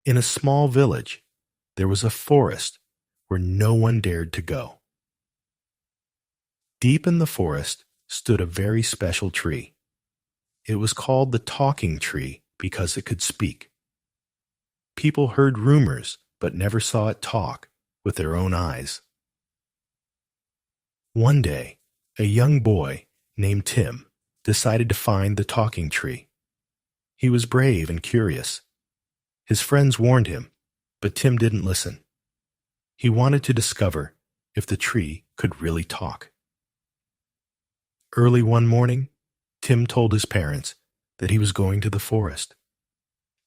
In a small village, there was a forest where no one dared to go. Deep in the forest stood a very special tree. It was called the talking tree because it could speak. People heard rumors but never saw it talk with their own eyes. One day, a young boy named Tim decided to find the talking tree. He was brave and curious. His friends warned him, but Tim didn't listen. He wanted to discover if the tree could really talk. Early one morning, Tim told his parents that he was going to the forest.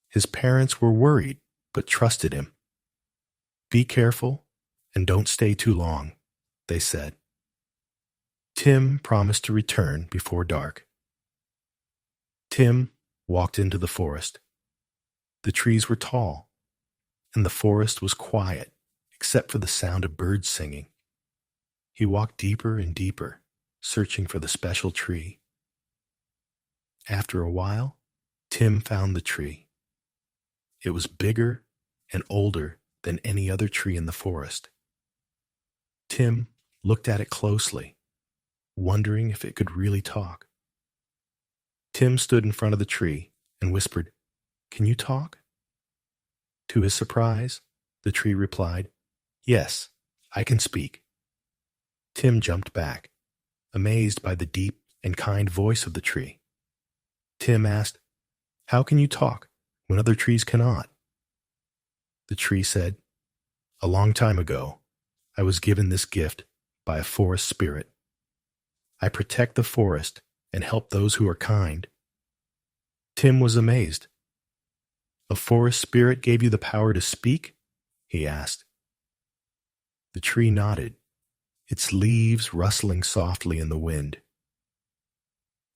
His parents were worried, but trusted him. "Be careful and don't stay too long," they said. Tim promised to return before dark. Tim walked into the forest. The trees were tall, and the forest was quiet except for the sound of birds singing. He walked deeper and deeper, searching for the special tree. After a while, Tim found the tree. It was bigger and older than any other tree in the forest. Tim looked at it closely, wondering if it could really talk. Tim stood in front of the tree and whispered, "Can you talk?" To his surprise, the tree replied, "Yes, I can speak." Tim jumped back, amazed by the deep and kind voice of the tree. Tim asked, "How can you talk when other trees cannot?" The tree said, "A long time ago, I was given this gift by a forest spirit. I protect the forest and help those who are kind." Tim was amazed. "A forest spirit gave you the power to speak?" he asked. The tree nodded, its leaves rustling softly in the wind.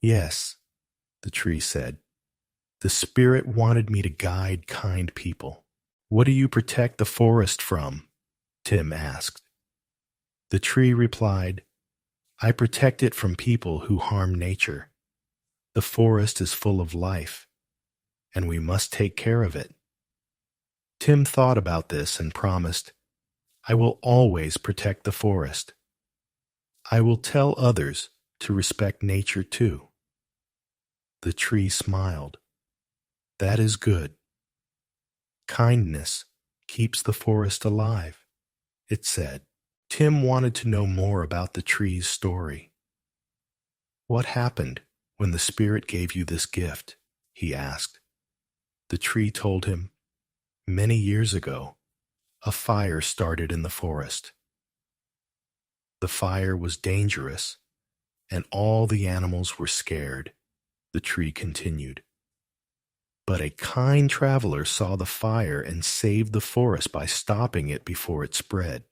"Yes," the tree said, "the spirit wanted me to guide kind people." "What do you protect the forest from?" Tim asked. The tree replied, "I protect it from people who harm nature. The forest is full of life, and we must take care of it." Tim thought about this and promised, "I will always protect the forest. I will tell others to respect nature too." The tree smiled. "That is good. Kindness keeps the forest alive," it said. Tim wanted to know more about the tree's story. "What happened when the spirit gave you this gift?" he asked. The tree told him, "Many years ago, a fire started in the forest. The fire was dangerous, and all the animals were scared," the tree continued. "But a kind traveler saw the fire and saved the forest by stopping it before it spread.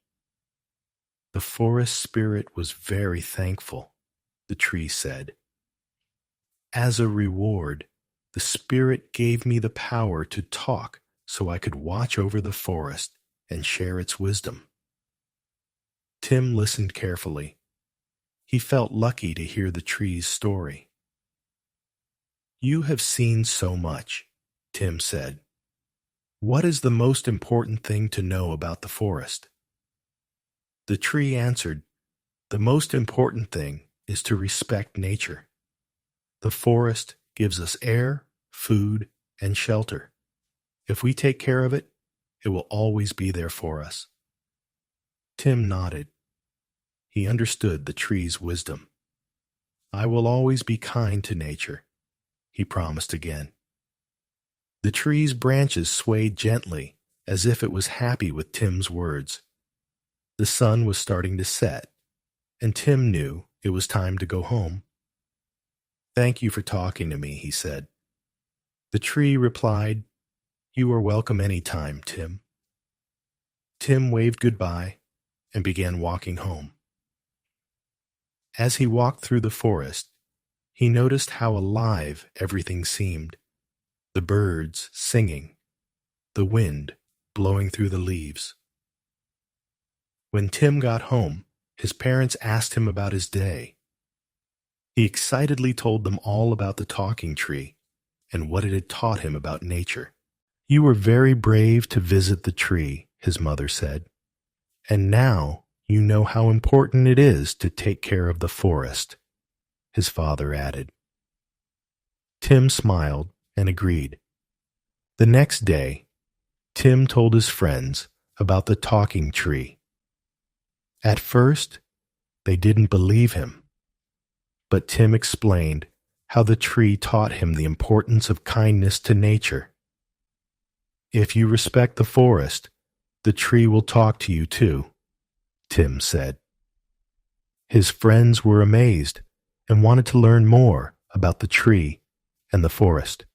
The forest spirit was very thankful," the tree said. "As a reward, the spirit gave me the power to talk so I could watch over the forest and share its wisdom." Tim listened carefully. He felt lucky to hear the tree's story. "You have seen so much," Tim said. "What is the most important thing to know about the forest?" The tree answered, "The most important thing is to respect nature. The forest gives us air, food, and shelter. If we take care of it, it will always be there for us." Tim nodded. He understood the tree's wisdom. "I will always be kind to nature," he promised again. The tree's branches swayed gently as if it was happy with Tim's words. The sun was starting to set, and Tim knew it was time to go home. "Thank you for talking to me," he said. The tree replied, "You are welcome any time, Tim." Tim waved goodbye and began walking home. As he walked through the forest, he noticed how alive everything seemed. The birds singing, the wind blowing through the leaves. When Tim got home, his parents asked him about his day. He excitedly told them all about the talking tree and what it had taught him about nature. "You were very brave to visit the tree," his mother said. "And now you know how important it is to take care of the forest," his father added. Tim smiled and agreed. The next day, Tim told his friends about the talking tree. At first, they didn't believe him, but Tim explained how the tree taught him the importance of kindness to nature. "If you respect the forest, the tree will talk to you too," Tim said. His friends were amazed and wanted to learn more about the tree and the forest.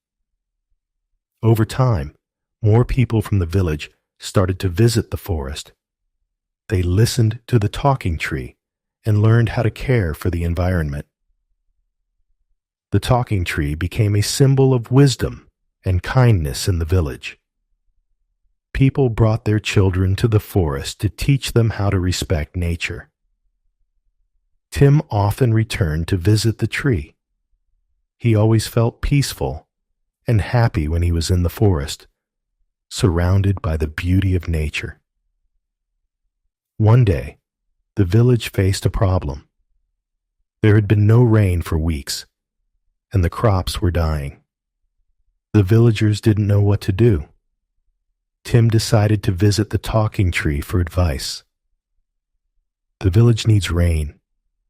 Over time, more people from the village started to visit the forest. They listened to the talking tree and learned how to care for the environment. The talking tree became a symbol of wisdom and kindness in the village. People brought their children to the forest to teach them how to respect nature. Tim often returned to visit the tree. He always felt peaceful and happy when he was in the forest, surrounded by the beauty of nature. One day, the village faced a problem. There had been no rain for weeks, and the crops were dying. The villagers didn't know what to do. Tim decided to visit the talking tree for advice. "The village needs rain,"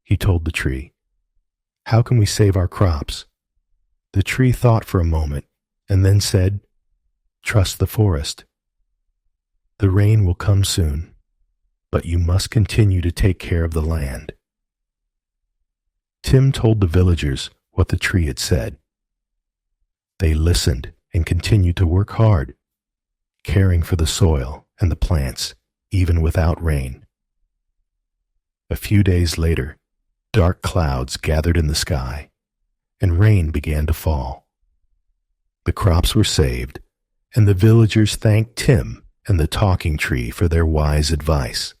he told the tree. "How can we save our crops?" The tree thought for a moment and then said, "Trust the forest. The rain will come soon, but you must continue to take care of the land." Tim told the villagers what the tree had said. They listened and continued to work hard, caring for the soil and the plants, even without rain. A few days later, dark clouds gathered in the sky, and rain began to fall. The crops were saved, and the villagers thanked Tim and the talking tree for their wise advice.